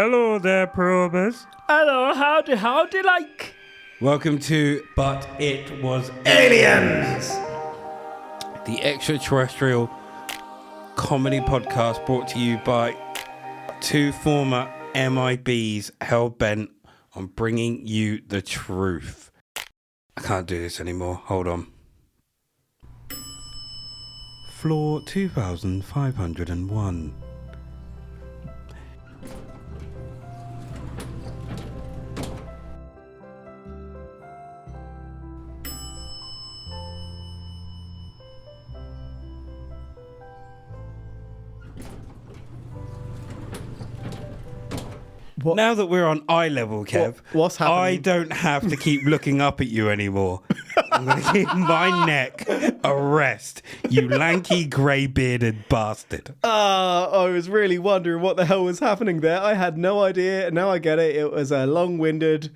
Hello there, probers. Hello, howdy like. Welcome to But It Was Aliens, the extraterrestrial comedy podcast brought to you by two former MIBs hell-bent on bringing you the truth. I can't do this anymore. Hold on. Floor 2501. What? Now that we're on eye level, Kev, What's happening? I don't have to keep looking up at you anymore. I'm going to keep my neck a rest, you lanky, grey-bearded bastard. I was really wondering what the hell was happening there. I had no idea. Now I get it. It was a long-winded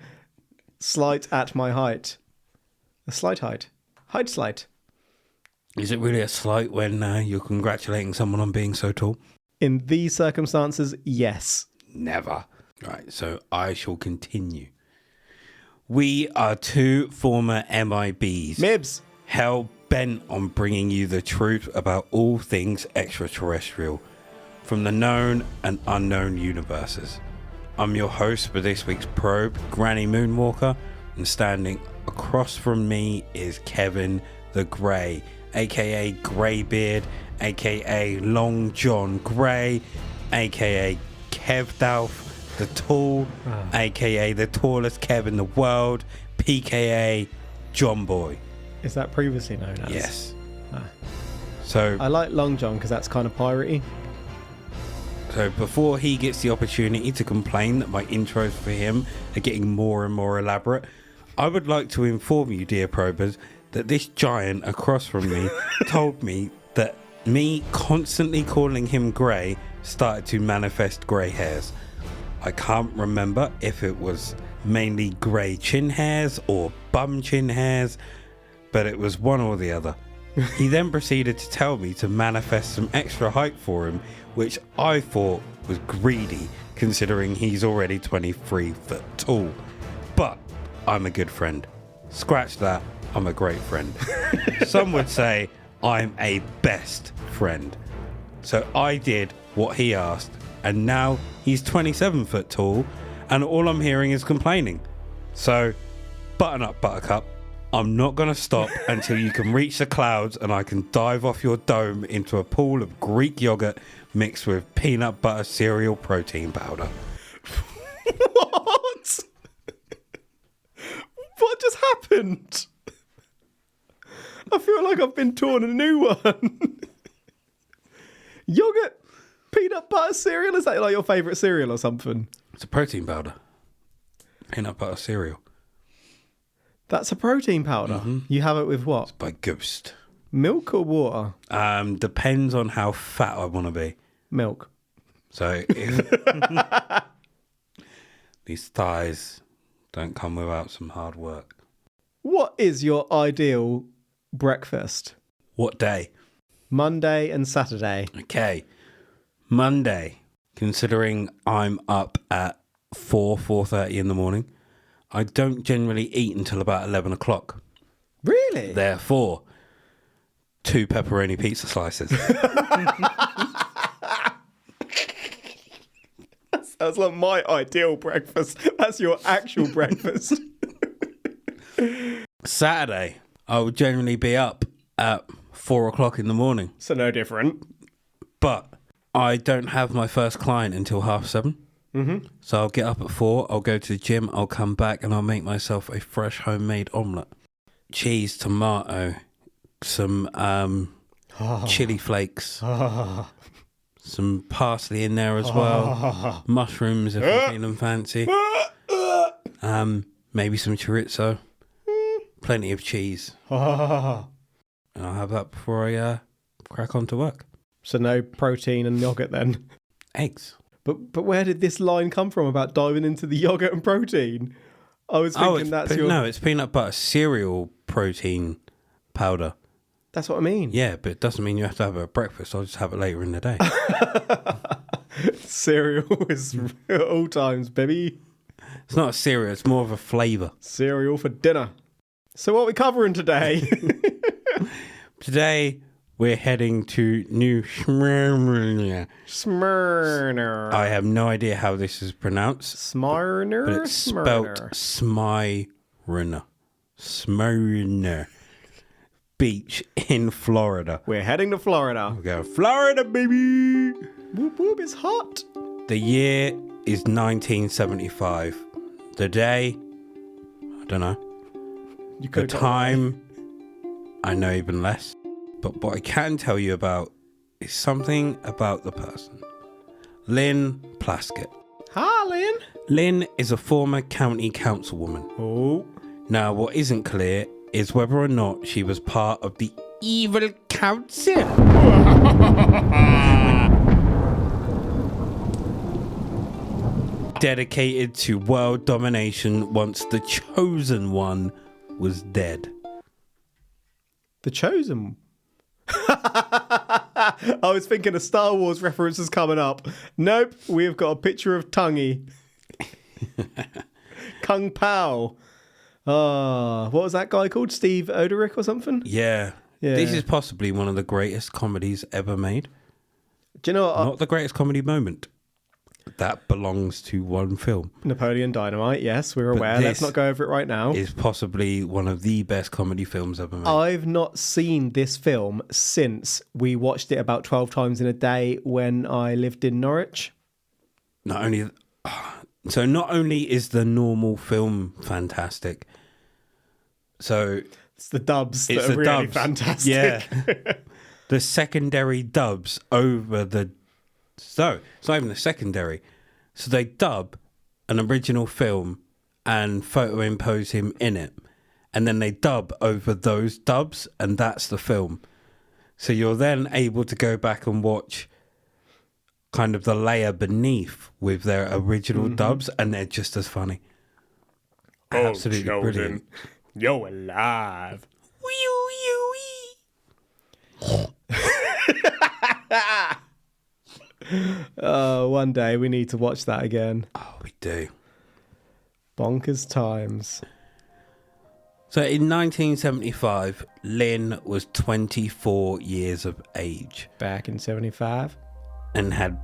slight at my height. A slight height. Height slight. Is it really a slight when you're congratulating someone on being so tall? In these circumstances, yes. Never. Right, so I shall continue. We are two former MIBs. Mibs. Hell bent on bringing you the truth about all things extraterrestrial from the known and unknown universes. I'm your host for this week's probe, Granny Moonwalker, and standing across from me is Kevin the Grey, aka Greybeard, aka Long John Grey, aka Kev Dalf the Tall, aka the tallest Kev in the world, PKA John Boy. Is that previously known as? Yes. Ah. So I like Long John because that's kind of piratey. So before he gets the opportunity to complain that my intros for him are getting more and more elaborate, I would like to inform you, dear probers, that this giant across from me told me that me constantly calling him grey started to manifest grey hairs. I can't remember if it was mainly grey chin hairs or bum chin hairs, but it was one or the other. He then proceeded to tell me to manifest some extra height for him, which I thought was greedy considering he's already 23 foot tall. But I'm a good friend. Scratch that, I'm a great friend. Some would say I'm a best friend. So I did what he asked, and now he's 27 foot tall, and all I'm hearing is complaining. So, button up, Buttercup. I'm not going to stop until you can reach the clouds and I can dive off your dome into a pool of Greek yogurt mixed with peanut butter cereal protein powder. What? What just happened? I feel like I've been torn a new one. Yogurt, peanut butter cereal? Is that like your favourite cereal or something? It's a protein powder. Peanut butter cereal. That's a protein powder. Mm-hmm. You have it with what? By Ghost. Milk or water? Depends on how fat I want to be. Milk. So if these thighs don't come without some hard work. What is your ideal breakfast? What day? Monday and Saturday. Okay. Monday, considering I'm up at 4:30 in the morning, I don't generally eat until about 11 o'clock. Really? Therefore, 2 pepperoni pizza slices. Sounds like my ideal breakfast. That's your actual breakfast. Saturday, I would generally be up at 4 o'clock in the morning. So no different. But I don't have my first client until 7:30. Mm-hmm. So I'll get up at 4, I'll go to the gym, I'll come back and I'll make myself a fresh homemade omelette. Cheese, tomato, some chili flakes, some parsley in there as well, mushrooms if I'm feeling fancy, maybe some chorizo, plenty of cheese. And I'll have that before I crack on to work. So no protein and yogurt then? Eggs. But where did this line come from about diving into the yogurt and protein? I was thinking No, it's peanut butter cereal protein powder. That's what I mean. Yeah, but it doesn't mean you have to have it at breakfast. I'll just have it later in the day. Cereal is at all times, baby. It's not a cereal, it's more of a flavour. Cereal for dinner. So what are we covering today? Today, we're heading to New Smyrna. Smyrna. I have no idea how this is pronounced. Smyrna? But it's spelt Smyrna. Smyrna Beach in Florida. We're heading to Florida. We're going, Florida, baby! Whoop whoop, it's hot. The year is 1975. The day, I don't know. The time, I know even less. But what I can tell you about is something about the person. Lynn Plaskett. Hi, Lynn. Lynn is a former county councilwoman. Oh. Now, what isn't clear is whether or not she was part of the evil council. Dedicated to world domination once the chosen one was dead. The Chosen. I was thinking of Star Wars references coming up. Nope, we've got a picture of Tungy. Kung Pao. What was that guy called? Steve Oderick or something? Yeah. This is possibly one of the greatest comedies ever made. Do you know what? Not the greatest comedy moment. That belongs to one film. Napoleon Dynamite, yes, we're aware. Let's not go over it right now. Is possibly one of the best comedy films ever made. I've not seen this film since we watched it about 12 times in a day when I lived in Norwich. Not only is the normal film fantastic, so it's the dubs that are really fantastic. Yeah. The secondary dubs over the... So, it's not even the secondary. So they dub an original film and photo impose him in it. And then they dub over those dubs, and that's the film. So you're then able to go back and watch kind of the layer beneath with their original dubs, and they're just as funny. Absolutely brilliant. You're alive. One day we need to watch that again. Oh, we do. Bonkers times. So in 1975, Lynn was 24 years of age. Back in 75. And had...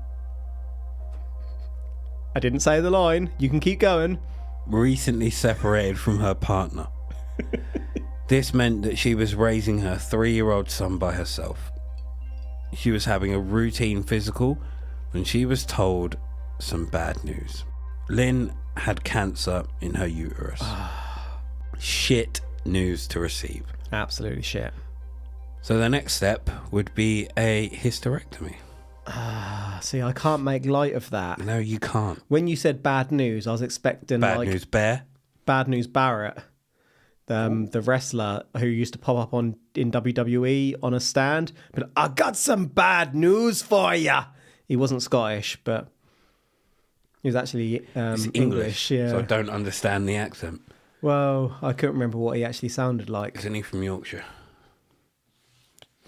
I didn't say the line. You can keep going. Recently separated from her partner. This meant that she was raising her 3-year-old son by herself. She was having a routine physical when she was told some bad news. Lynn had cancer in her uterus. Shit news to receive. Absolutely shit. So the next step would be a hysterectomy. See, I can't make light of that. No, you can't. When you said bad news, I was expecting Bad news bear. Bad News Barrett. The wrestler who used to pop up in WWE on a stand. But I got some bad news for ya. He wasn't Scottish, but he was actually English. Yeah. So I don't understand the accent. Well, I couldn't remember what he actually sounded like. Isn't he from Yorkshire?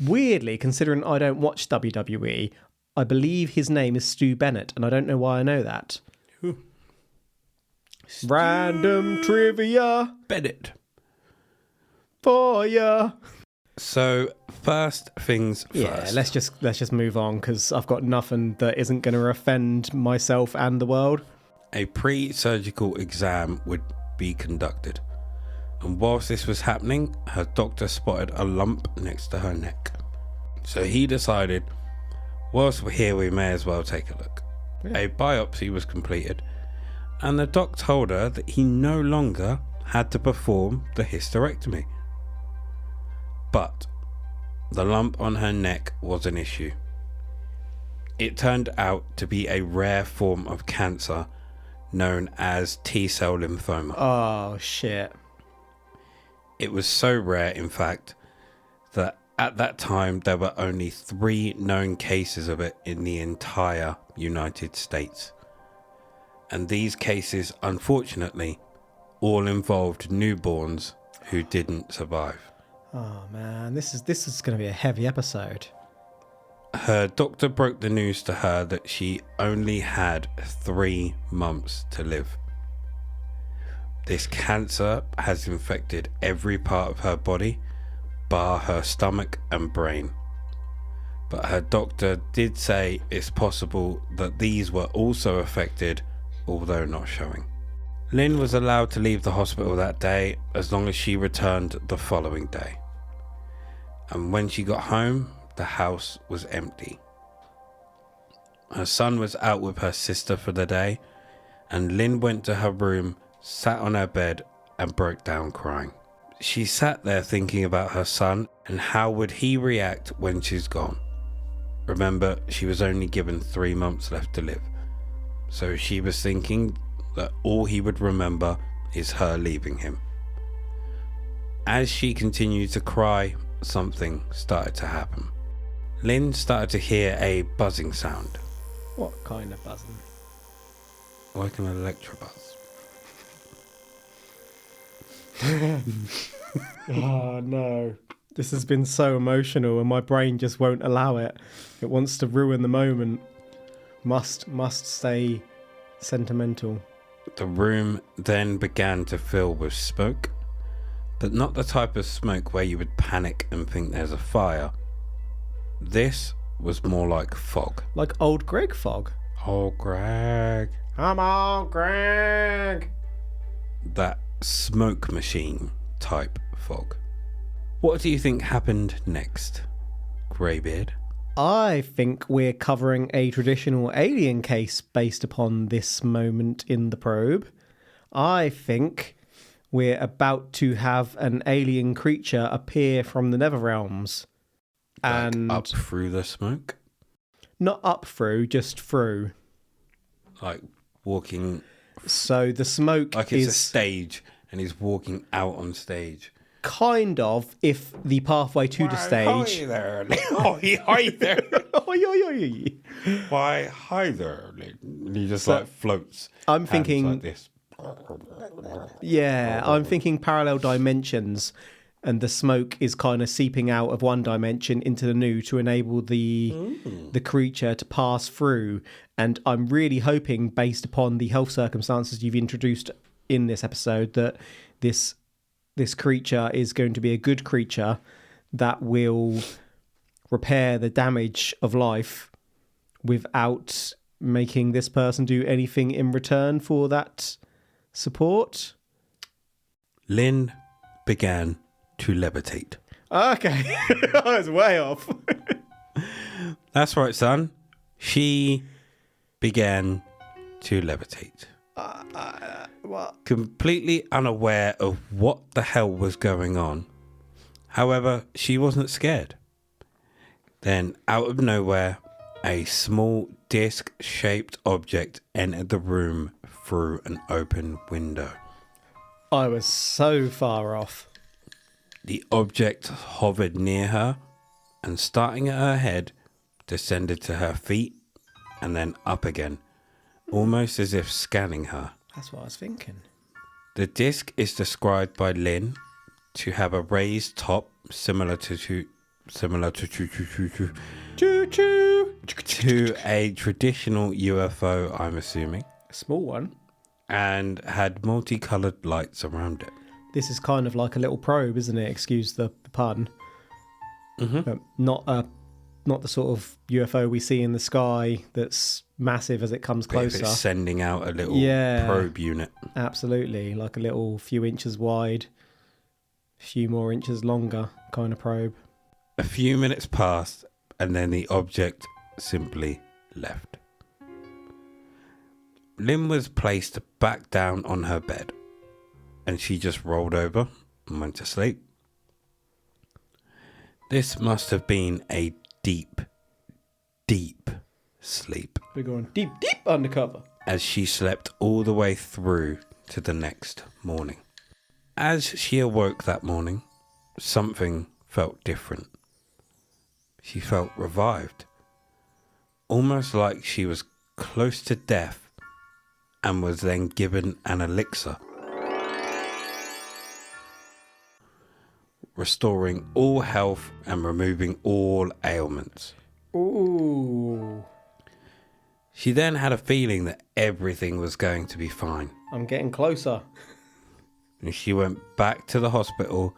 Weirdly, considering I don't watch WWE, I believe his name is Stu Bennett, and I don't know why I know that. Who? Random trivia Bennett. for ya. So first things first. Yeah, let's just move on because I've got nothing that isn't going to offend myself and the world. A pre-surgical exam would be conducted, and whilst this was happening, her doctor spotted a lump next to her neck. So he decided, whilst we're here, we may as well take a look. Yeah. A biopsy was completed, and the doc told her that he no longer had to perform the hysterectomy. But the lump on her neck was an issue. It turned out to be a rare form of cancer known as T-cell lymphoma. Oh, shit. It was so rare, in fact, that at that time there were only 3 known cases of it in the entire United States. And these cases, unfortunately, all involved newborns who didn't survive. Oh man, this is going to be a heavy episode. Her doctor broke the news to her that she only had 3 months to live. This cancer has infected every part of her body, bar her stomach and brain. But her doctor did say it's possible that these were also affected, although not showing. Lynn was allowed to leave the hospital that day as long as she returned the following day. And when she got home, the house was empty. Her son was out with her sister for the day, and Lynn went to her room, sat on her bed, and broke down crying. She sat there thinking about her son and how would he react when she's gone. Remember, she was only given 3 months left to live. So she was thinking that all he would remember is her leaving him. As she continued to cry, something started to happen. Lynn started to hear a buzzing sound. What kind of buzzing? Like an electrobuzz. Oh no. This has been so emotional and my brain just won't allow it. It wants to ruin the moment. Must stay sentimental. The room then began to fill with smoke, but not the type of smoke where you would panic and think there's a fire. This was more like fog. Like old Greg fog. Oh, Greg. Come on, Greg. That smoke machine type fog. What do you think happened next, Greybeard? I think we're covering a traditional alien case based upon this moment in the probe. I think we're about to have an alien creature appear from the nether realms. And up through the smoke? Not up through, just through. Like walking... So the smoke like it's a stage and he's walking out on stage. Kind of, if the pathway to the stage... Hi there. Hi there. Why, hi there. And he just floats. I'm thinking... like this. Yeah, I'm thinking parallel dimensions, and the smoke is kind of seeping out of one dimension into the new to enable the creature to pass through. And I'm really hoping, based upon the health circumstances you've introduced in this episode, that this creature is going to be a good creature that will repair the damage of life without making this person do anything in return for that support. Lynn began to levitate. Okay. I was way off. That's right, son. She began to levitate. What? Completely unaware of what the hell was going on. However, she wasn't scared. Then, out of nowhere, a small disc-shaped object entered the room through an open window. I was so far off. The object hovered near her and, starting at her head, descended to her feet and then up again, almost as if scanning her. That's what I was thinking. The disc is described by Lynn to have a raised top similar to a traditional UFO, I'm assuming. A small one. And had multicolored lights around it. This is kind of like a little probe, isn't it? Excuse the pun. Mm-hmm. But not the sort of UFO we see in the sky that's massive as it comes closer. It's sending out a little probe unit. Absolutely, like a little few inches wide, few more inches longer kind of probe. A few minutes passed and then the object simply left. Lynn was placed back down on her bed and she just rolled over and went to sleep. This must have been a deep, deep sleep. We're going deep undercover. As she slept all the way through to the next morning. As she awoke that morning, something felt different. She felt revived. Almost like she was close to death and was then given an elixir, restoring all health and removing all ailments. Ooh. She then had a feeling that everything was going to be fine. I'm getting closer. And she went back to the hospital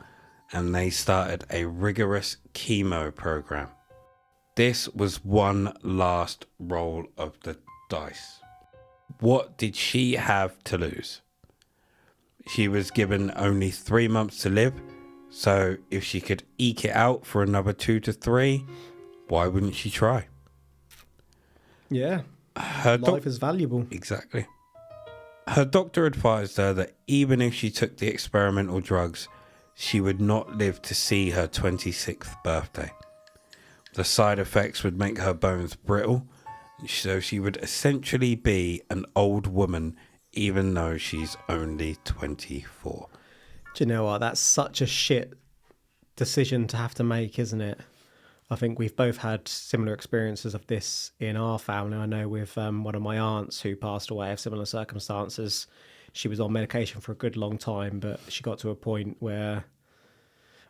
and they started a rigorous chemo program. This was one last roll of the dice. What did she have to lose? She was given only 3 months to live, so if she could eke it out for another 2 to 3, why wouldn't she try? Yeah. Her Life is valuable. Exactly. Her doctor advised her that even if she took the experimental drugs, she would not live to see her 26th birthday. The side effects would make her bones brittle, so she would essentially be an old woman even though she's only 24. Do you know what? That's such a shit decision to have to make, isn't it? I think we've both had similar experiences of this in our family. I know with one of my aunts who passed away of similar circumstances. She was on medication for a good long time, but she got to a point where,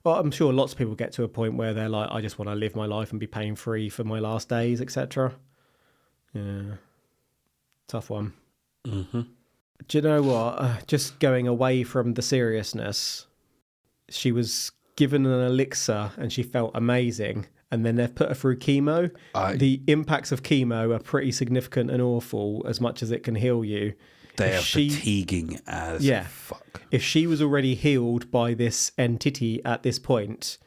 well, I'm sure lots of people get to a point where they're like, I just want to live my life and be pain-free for my last days, etc. Yeah. Tough one. Mm-hmm. Do you know what? Just going away from the seriousness, she was given an elixir and she felt amazing. And then they've put her through chemo. The impacts of chemo are pretty significant and awful as much as it can heal you. They are fatiguing as fuck. If she was already healed by this entity at this point,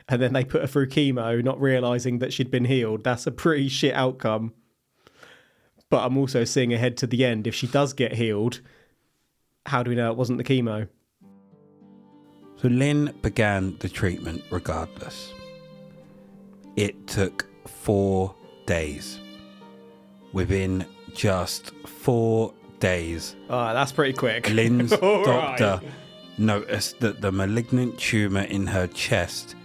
and then they put her through chemo, not realising that she'd been healed, that's a pretty shit outcome. But I'm also seeing ahead to the end. If she does get healed, how do we know it wasn't the chemo? So Lynn began the treatment regardless. It took 4 days. Within just 4 days, that's pretty quick. Lynn's doctor noticed that the malignant tumour in her chest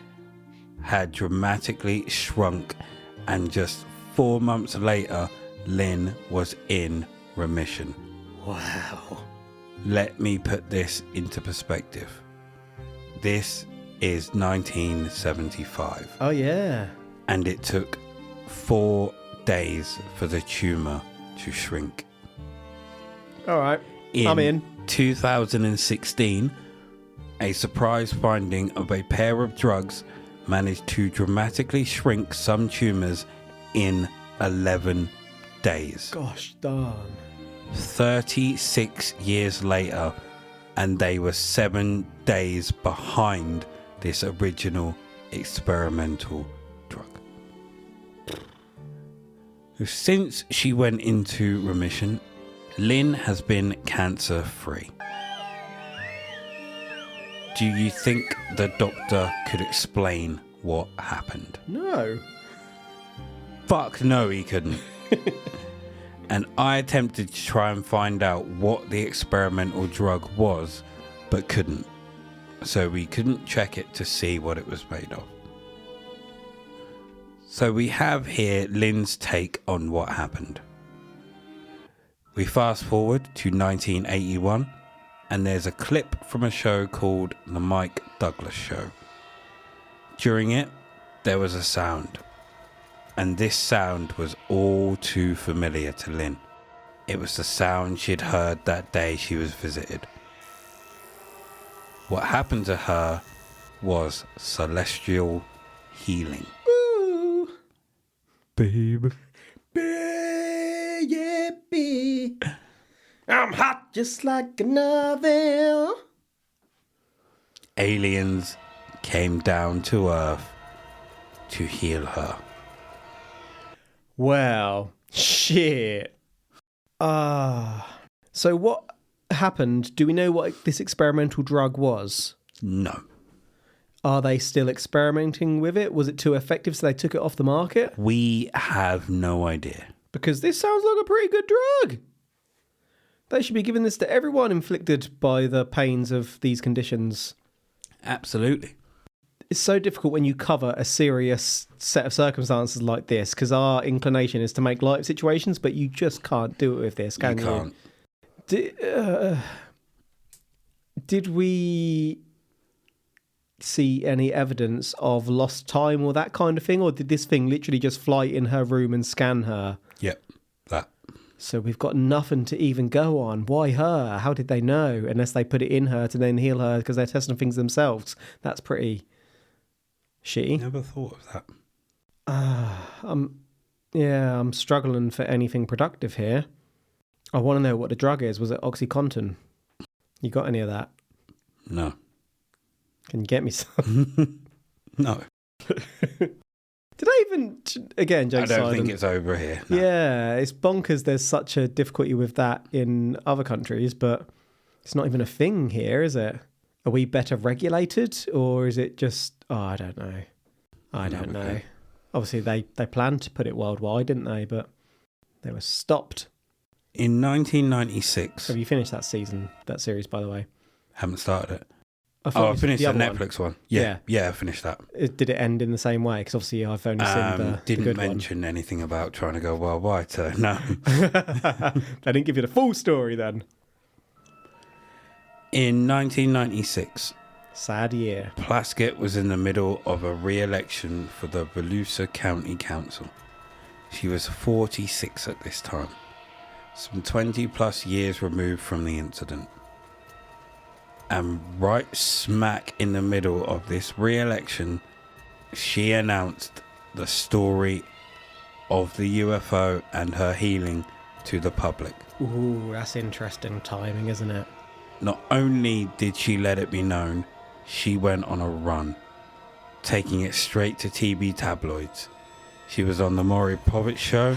had dramatically shrunk, and just 4 months later, Lynn was in remission. Wow. Let me put this into perspective. This is 1975. Oh, yeah. And it took 4 days for the tumour to shrink. All right, I'm in. 2016, a surprise finding of a pair of drugs managed to dramatically shrink some tumours in 11 days. Gosh darn. 36 years later, and they were 7 days behind this original experimental drug. Since she went into remission, Lynn has been cancer-free. Do you think the doctor could explain what happened? No. Fuck no, he couldn't. And I attempted to try and find out what the experimental drug was, but couldn't. So we couldn't check it to see what it was made of. So we have here Lynn's take on what happened. We fast forward to 1981, and there's a clip from a show called The Mike Douglas Show. During it, there was a sound. And this sound was all too familiar to Lynn. It was the sound she'd heard that day she was visited. What happened to her was celestial healing. Ooh. Babe. Baby. I'm hot just like an oven. Aliens came down to Earth to heal her. Well, shit. So what happened? Do we know what this experimental drug was? No. Are they still experimenting with it? Was it too effective so they took it off the market? We have no idea. Because this sounds like a pretty good drug. They should be giving this to everyone inflicted by the pains of these conditions. Absolutely. It's so difficult when you cover a serious set of circumstances like this, because our inclination is to make light of situations, but you just can't do it with this, can you? Can't. Did we see any evidence of lost time or that kind of thing? Or did this thing literally just fly in her room and scan her? Yep, that. So we've got nothing to even go on. Why her? How did they know? Unless they put it in her to then heal her because they're testing things themselves. That's pretty shitty. Never thought of that. I'm struggling for anything productive here. I want to know what the drug is. Was it OxyContin? You got any of that? No. Can you get me some? No. Did I even... Again, jokes I don't aside, think it's over here. No. Yeah, it's bonkers there's such a difficulty with that in other countries, but it's not even a thing here, is it? Are we better regulated, or is it just... Oh, I don't know. I don't know. Obviously, they planned to put it worldwide, didn't they? But they were stopped. In 1996... Have you finished that series, by the way? Haven't started it. I finished the Netflix one. Yeah, I finished that. Did it end in the same way? Because obviously I've only seen the Didn't good mention anything about trying to go worldwide, so no. They didn't give you the full story then. In 1996, sad year, Plaskett was in the middle of a re-election for the Volusia County Council. She was 46 at this time, some 20 plus years removed from the incident. And right smack in the middle of this re-election, she announced the story of the UFO and her healing to the public. Ooh, that's interesting timing, isn't it? Not only did she let it be known, she went on a run, taking it straight to TV tabloids. She was on the Maury Povich show,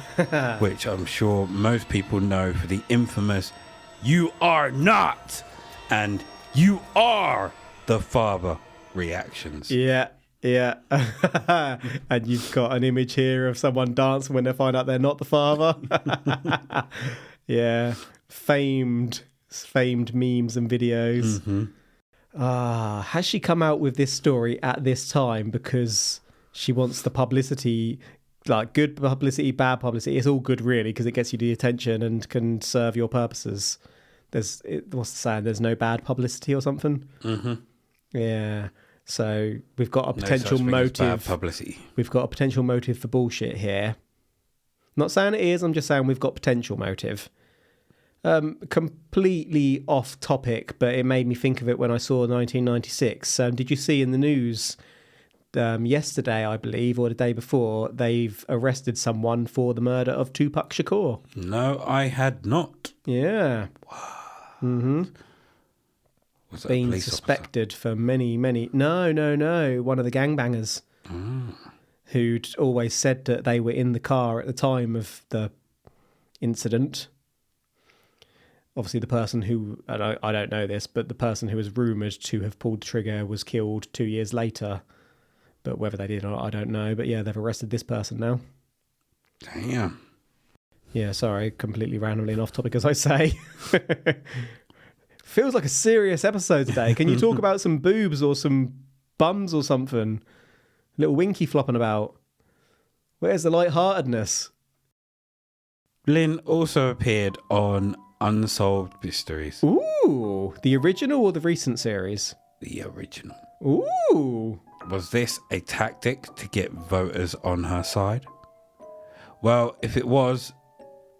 which I'm sure most people know for the infamous "You are not" and "You are the father" reactions. Yeah. And you've got an image here of someone dancing when they find out they're not the father. Yeah. Famed memes and videos. Mm-hmm. Has she come out with this story at this time because she wants the publicity, like good publicity, bad publicity? It's all good, really, because it gets you the attention and can serve your purposes. What's the saying? There's no bad publicity or something. Mm-hmm. Yeah. So we've got a potential no such thing as motive. bad publicity. We've got a potential motive for bullshit here. Not saying it is. I'm just saying we've got potential motive. Completely off topic, but it made me think of it when I saw 1996. Did you see in the news yesterday, I believe, or the day before, they've arrested someone for the murder of Tupac Shakur? No, I had not. Yeah. Mm-hmm. Was that Been suspected for many... No. One of the gangbangers who'd always said that they were in the car at the time of the incident. Obviously, the person who, I don't know this, but the person who was rumoured to have pulled the trigger was killed 2 years later. But whether they did or not, I don't know. But yeah, they've arrested this person now. Damn. Yeah, sorry, completely randomly and off topic, as I say. Feels like a serious episode today. Can you talk about some boobs or some bums or something? Little winky flopping about. Where's the lightheartedness? Lynn also appeared on Unsolved Mysteries. Ooh, the original or the recent series? The original. Ooh. Was this a tactic to get voters on her side? Well, if it was,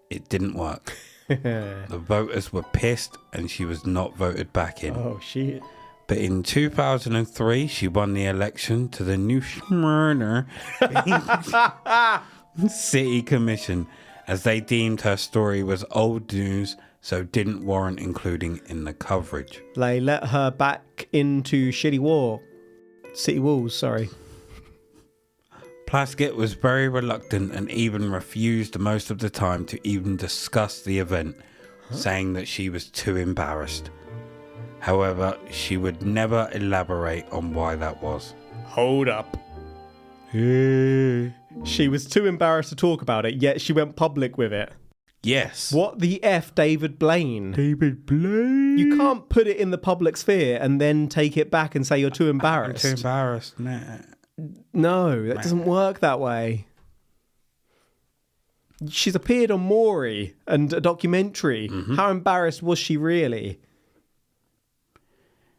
it didn't work. The voters were pissed and she was not voted back in. Oh, shit. But in 2003, she won the election to the New Smyrna City Commission, as they deemed her story was old news, so didn't warrant including in the coverage. They let her back into City Walls, sorry. Plaskett was very reluctant and even refused most of the time to even discuss the event, saying that she was too embarrassed. However, she would never elaborate on why that was. Hold up. She was too embarrassed to talk about it, yet she went public with it. Yes. What the F, David Blaine? David Blaine? You can't put it in the public sphere and then take it back and say you're too embarrassed. I'm too embarrassed, nah. No, that doesn't work that way. She's appeared on Maury and a documentary. Mm-hmm. How embarrassed was she really?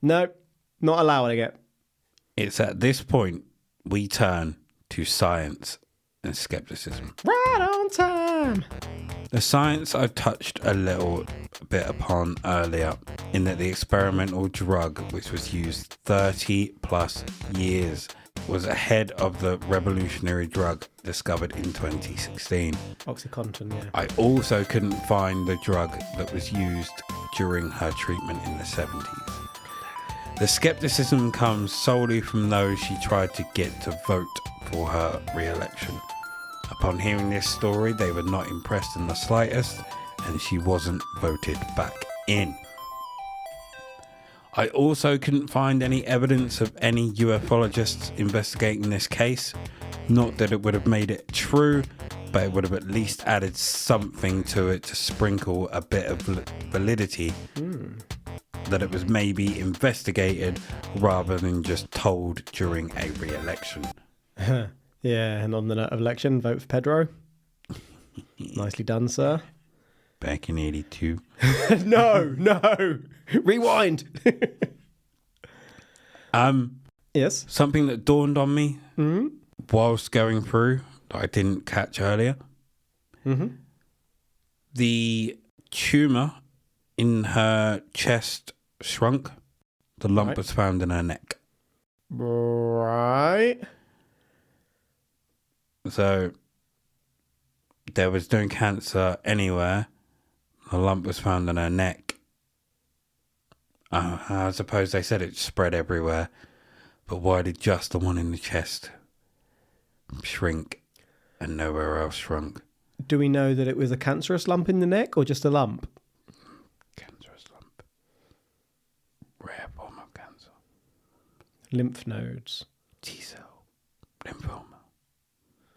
No, not allowing it. It's at this point we turn to science and skepticism. Right on time. The science I touched a little bit upon earlier, in that the experimental drug, which was used 30 plus years, was ahead of the revolutionary drug discovered in 2016. OxyContin, yeah. I also couldn't find the drug that was used during her treatment in the 70s. The skepticism comes solely from those she tried to get to vote for her re-election. Upon hearing this story, they were not impressed in the slightest, and she wasn't voted back in. I also couldn't find any evidence of any ufologists investigating this case. Not that it would have made it true, but it would have at least added something to it to sprinkle a bit of validity. That it was maybe investigated rather than just told during a re-election. Yeah, and on the note of election, vote for Pedro. Nicely done, sir. Back in 82. No. Rewind. Yes. Something that dawned on me whilst going through that I didn't catch earlier. The tumour in her chest shrunk. The lump was found in her neck. Right. So there was no cancer anywhere. The lump was found in her neck. I suppose they said it spread everywhere. But why did just the one in the chest shrink and nowhere else shrunk? Do we know that it was a cancerous lump in the neck or just a lump? Cancerous lump. Rare form of cancer. Lymph nodes. T-cell. Lymphoma.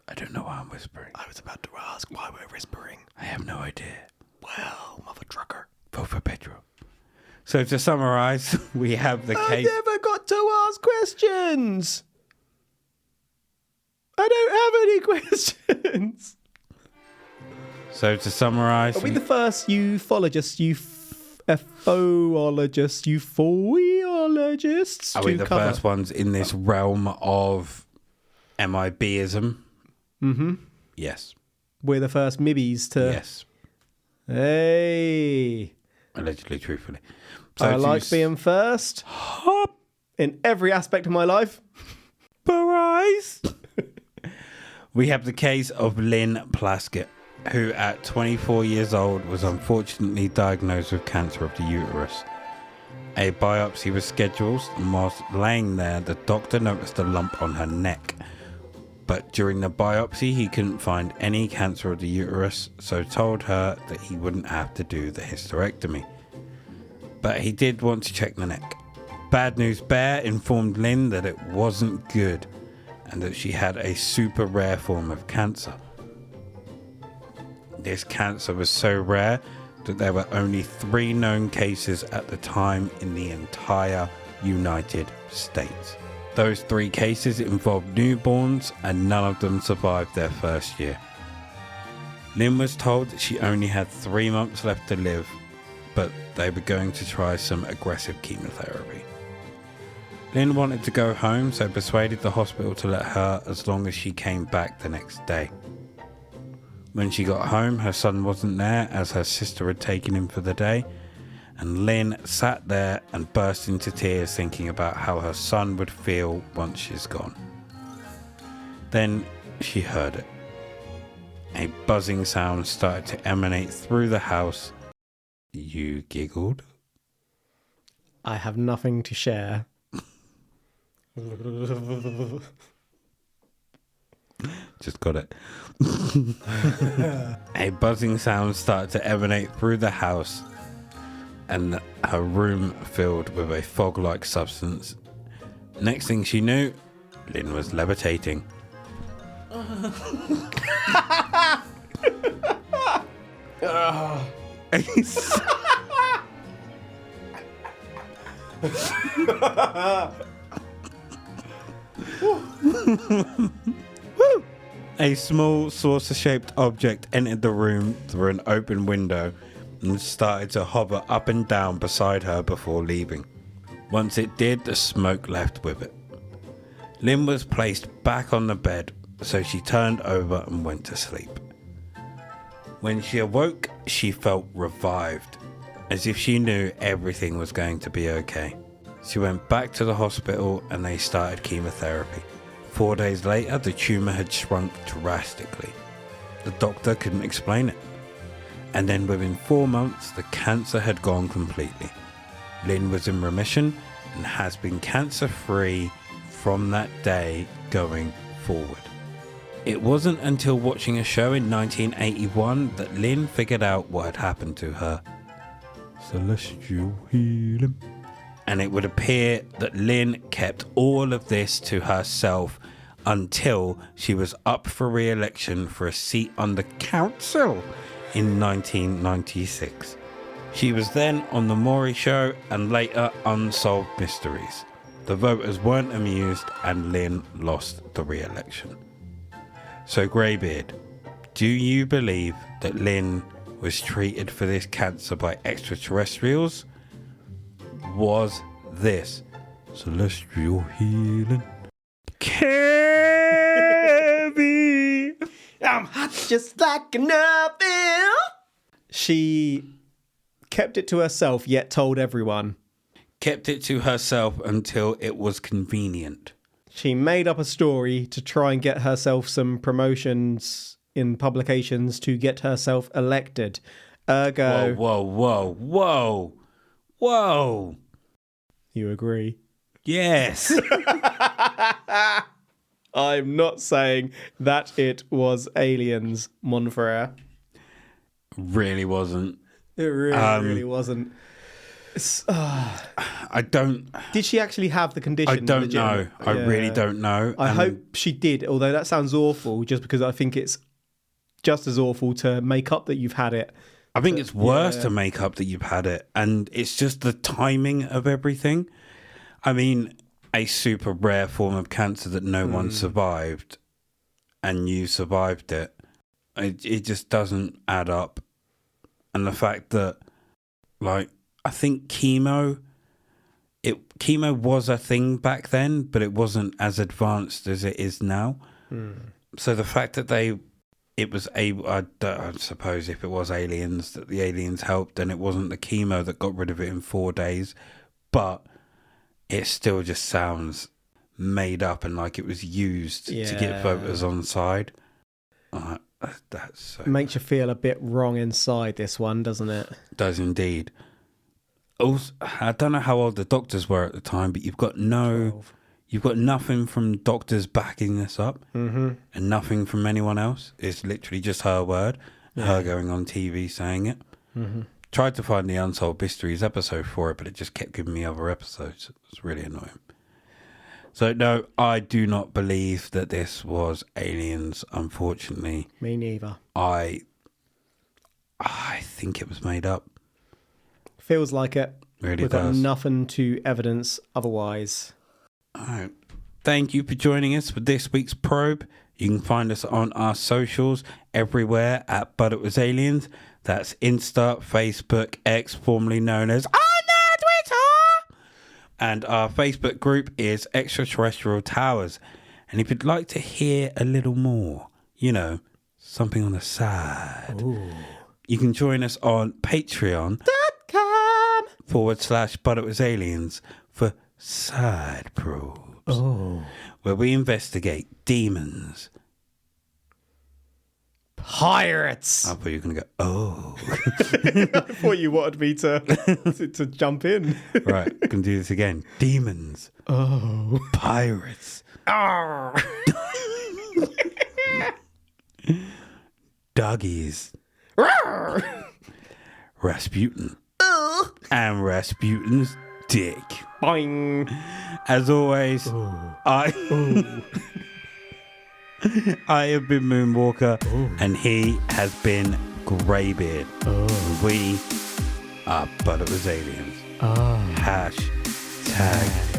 I don't know why I'm whispering. I was about to ask why we're whispering. I have no idea. Well, mother trucker. Vote for Pedro. So to summarise, we have the case... I never got to ask questions. I don't have any questions. So to summarise... Are we the first ufologists, ufologists Are we the first ones in this realm of MIB-ism? Mm-hmm. Yes. We're the first mibbies to... Yes. Hey. Allegedly, truthfully. So I like being first. In every aspect of my life. Surprise! We have the case of Lynn Plaskett, who at 24 years old was unfortunately diagnosed with cancer of the uterus. A biopsy was scheduled, and whilst laying there, the doctor noticed a lump on her neck. But during the biopsy, he couldn't find any cancer of the uterus, so told her that he wouldn't have to do the hysterectomy. But he did want to check the neck. Bad News Bear informed Lynn that it wasn't good, and that she had a super rare form of cancer. This cancer was so rare that there were only 3 known cases at the time in the entire United States. Those 3 cases involved newborns, and none of them survived their first year. Lynn was told that she only had 3 months left to live, but they were going to try some aggressive chemotherapy. Lynn wanted to go home, so persuaded the hospital to let her as long as she came back the next day. When she got home, her son wasn't there, as her sister had taken him for the day, and Lynn sat there and burst into tears thinking about how her son would feel once she's gone. Then she heard it. A buzzing sound started to emanate through the house. You giggled? I have nothing to share. Just got it. A buzzing sound started to emanate through the house, and her room filled with a fog-like substance. Next thing she knew, Lynn was levitating. A small saucer-shaped object entered the room through an open window and started to hover up and down beside her before leaving. Once it did, the smoke left with it. Lynn was placed back on the bed, so she turned over and went to sleep. When she awoke, she felt revived, as if she knew everything was going to be okay. She went back to the hospital and they started chemotherapy. 4 days later, the tumour had shrunk drastically. The doctor couldn't explain it. And then within 4 months, the cancer had gone completely. Lynn was in remission and has been cancer-free from that day going forward. It wasn't until watching a show in 1981 that Lynn figured out what had happened to her. Celestial healing. And it would appear that Lynn kept all of this to herself until she was up for re-election for a seat on the council in 1996. She was then on The Maury Show and later Unsolved Mysteries. The voters weren't amused and Lynn lost the re-election. So Greybeard, do you believe that Lynn was treated for this cancer by extraterrestrials? Was this celestial healing? Kevin! I'm hot just like an oven. She kept it to herself, yet told everyone. Kept it to herself until it was convenient. She made up a story to try and get herself some promotions in publications to get herself elected. Ergo... Whoa. You agree? Yes. I'm not saying that it was aliens, mon frere. Really wasn't. It really wasn't. I don't... Did she actually have the condition? I don't know. I really don't know. I hope she did, although that sounds awful, just because I think it's just as awful to make up that you've had it. I think it's worse to make up that you've had it. And it's just the timing of everything. I mean, a super rare form of cancer that no one survived, and you survived it. It just doesn't add up. And the fact that, like, I think chemo was a thing back then, but it wasn't as advanced as it is now. So the fact that I suppose if it was aliens, that the aliens helped, then it wasn't the chemo that got rid of it in 4 days. But it still just sounds made up and like it was used to get voters on side. That's so... Makes you feel a bit wrong inside, this one, doesn't it? Does indeed. Also, I don't know how old the doctors were at the time, but you've got 12. You've got nothing from doctors backing this up, and nothing from anyone else. It's literally just her word, her going on TV saying it. Tried to find the Unsolved Mysteries episode for it, but it just kept giving me other episodes. It's really annoying. So no, I do not believe that this was aliens, unfortunately. Me neither. I think it was made up. Feels like it. Really We've does. got nothing to evidence otherwise. All right. Thank you for joining us for this week's probe. You can find us on our socials everywhere at But It Was Aliens. That's Insta, Facebook, X, formerly known as Twitter. And our Facebook group is Extraterrestrial Towers. And if you'd like to hear a little more, something on the side, you can join us on Patreon.com/But It Was Aliens for side probes, where we investigate demons, Pirates. I thought you were going to go, I thought you wanted me to jump in. Right, I can do this again. Demons. Pirates. Doggies. Rasputin. And Rasputin's dick. Boing. As always, I have been Moonwalker, and he has been Greybeard. We are But It Was Aliens. #.